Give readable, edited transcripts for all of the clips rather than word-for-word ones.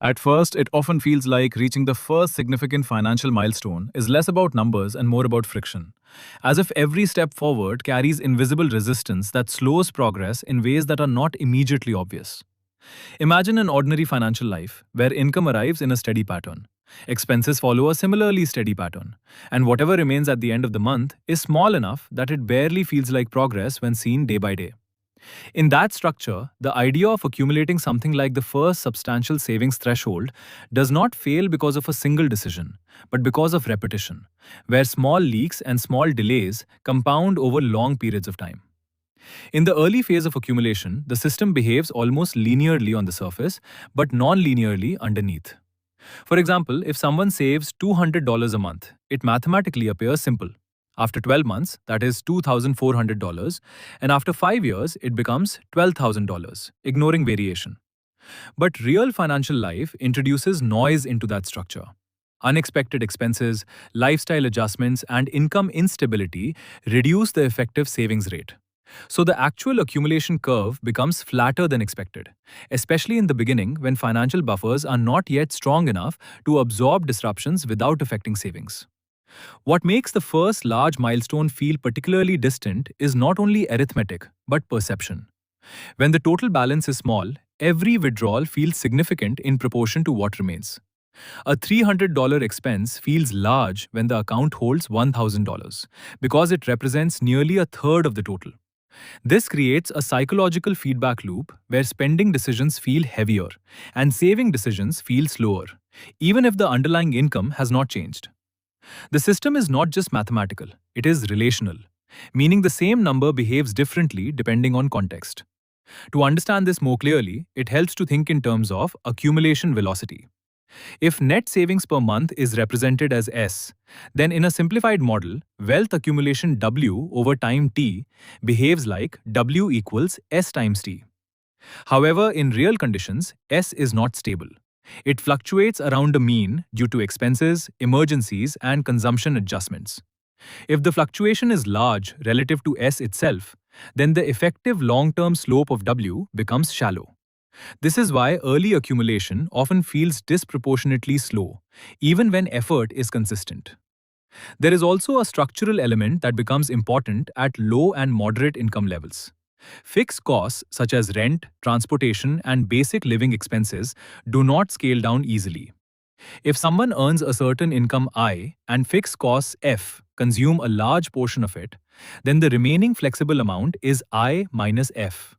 At first, it often feels like reaching the first significant financial milestone is less about numbers and more about friction, as if every step forward carries invisible resistance that slows progress in ways that are not immediately obvious. Imagine an ordinary financial life where income arrives in a steady pattern. Expenses follow a similarly steady pattern, and whatever remains at the end of the month is small enough that it barely feels like progress when seen day by day. In that structure, the idea of accumulating something like the first substantial savings threshold does not fail because of a single decision, but because of repetition, where small leaks and small delays compound over long periods of time. In the early phase of accumulation, the system behaves almost linearly on the surface, but non-linearly underneath. For example, if someone saves $200 a month, it mathematically appears simple. After 12 months, that is $2,400, and after 5 years, it becomes $12,000, ignoring variation. But real financial life introduces noise into that structure. Unexpected expenses, lifestyle adjustments, and income instability reduce the effective savings rate. So the actual accumulation curve becomes flatter than expected, especially in the beginning when financial buffers are not yet strong enough to absorb disruptions without affecting savings. What makes the first large milestone feel particularly distant is not only arithmetic, but perception. When the total balance is small, every withdrawal feels significant in proportion to what remains. A $300 expense feels large when the account holds $1,000 because it represents nearly a third of the total. This creates a psychological feedback loop where spending decisions feel heavier and saving decisions feel slower, even if the underlying income has not changed. The system is not just mathematical, it is relational, meaning the same number behaves differently depending on context. To understand this more clearly, it helps to think in terms of accumulation velocity. If net savings per month is represented as S, then in a simplified model, wealth accumulation W over time T behaves like W equals S times T. However, in real conditions, S is not stable. It fluctuates around a mean due to expenses, emergencies, and consumption adjustments. If the fluctuation is large relative to S itself, then the effective long-term slope of W becomes shallow. This is why early accumulation often feels disproportionately slow, even when effort is consistent. There is also a structural element that becomes important at low and moderate income levels. Fixed costs such as rent, transportation, and basic living expenses do not scale down easily. If someone earns a certain income I and fixed costs F consume a large portion of it, then the remaining flexible amount is I minus F.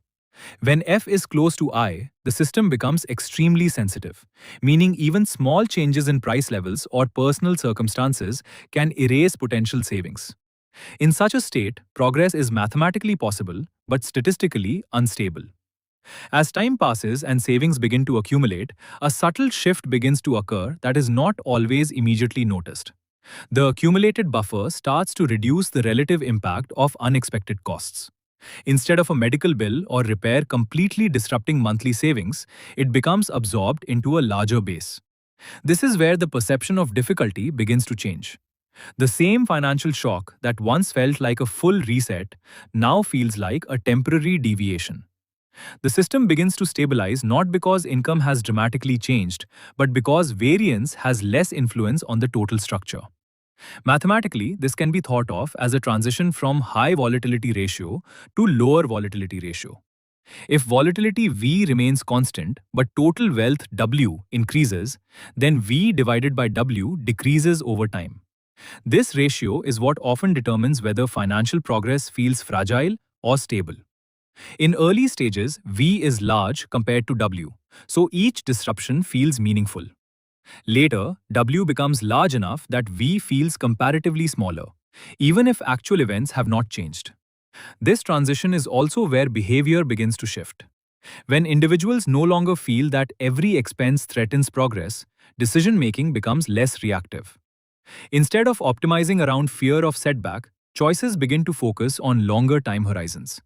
When F is close to I, the system becomes extremely sensitive, meaning even small changes in price levels or personal circumstances can erase potential savings. In such a state, progress is mathematically possible but statistically unstable. As time passes and savings begin to accumulate, a subtle shift begins to occur that is not always immediately noticed. The accumulated buffer starts to reduce the relative impact of unexpected costs. Instead of a medical bill or repair completely disrupting monthly savings, it becomes absorbed into a larger base. This is where the perception of difficulty begins to change. The same financial shock that once felt like a full reset now feels like a temporary deviation. The system begins to stabilize not because income has dramatically changed, but because variance has less influence on the total structure. Mathematically, this can be thought of as a transition from high volatility ratio to lower volatility ratio. If volatility V remains constant but total wealth W increases, then V divided by W decreases over time. This ratio is what often determines whether financial progress feels fragile or stable. In early stages, V is large compared to W, so each disruption feels meaningful. Later, W becomes large enough that V feels comparatively smaller, even if actual events have not changed. This transition is also where behavior begins to shift. When individuals no longer feel that every expense threatens progress, decision-making becomes less reactive. Instead of optimizing around fear of setback, choices begin to focus on longer time horizons.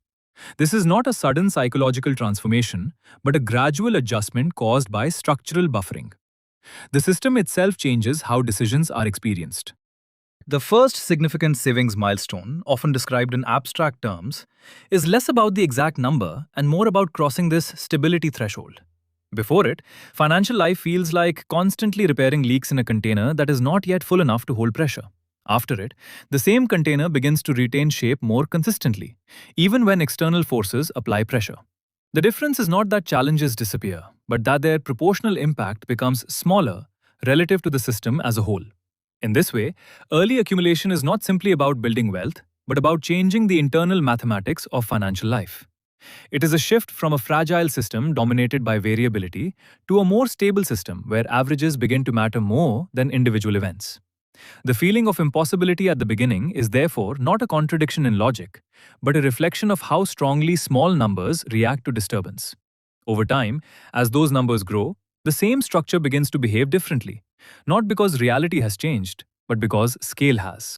This is not a sudden psychological transformation, but a gradual adjustment caused by structural buffering. The system itself changes how decisions are experienced. The first significant savings milestone, often described in abstract terms, is less about the exact number and more about crossing this stability threshold. Before it, financial life feels like constantly repairing leaks in a container that is not yet full enough to hold pressure. After it, the same container begins to retain shape more consistently, even when external forces apply pressure. The difference is not that challenges disappear, but that their proportional impact becomes smaller relative to the system as a whole. In this way, early accumulation is not simply about building wealth, but about changing the internal mathematics of financial life. It is a shift from a fragile system dominated by variability to a more stable system where averages begin to matter more than individual events. The feeling of impossibility at the beginning is therefore not a contradiction in logic, but a reflection of how strongly small numbers react to disturbance. Over time, as those numbers grow, the same structure begins to behave differently, not because reality has changed, but because scale has.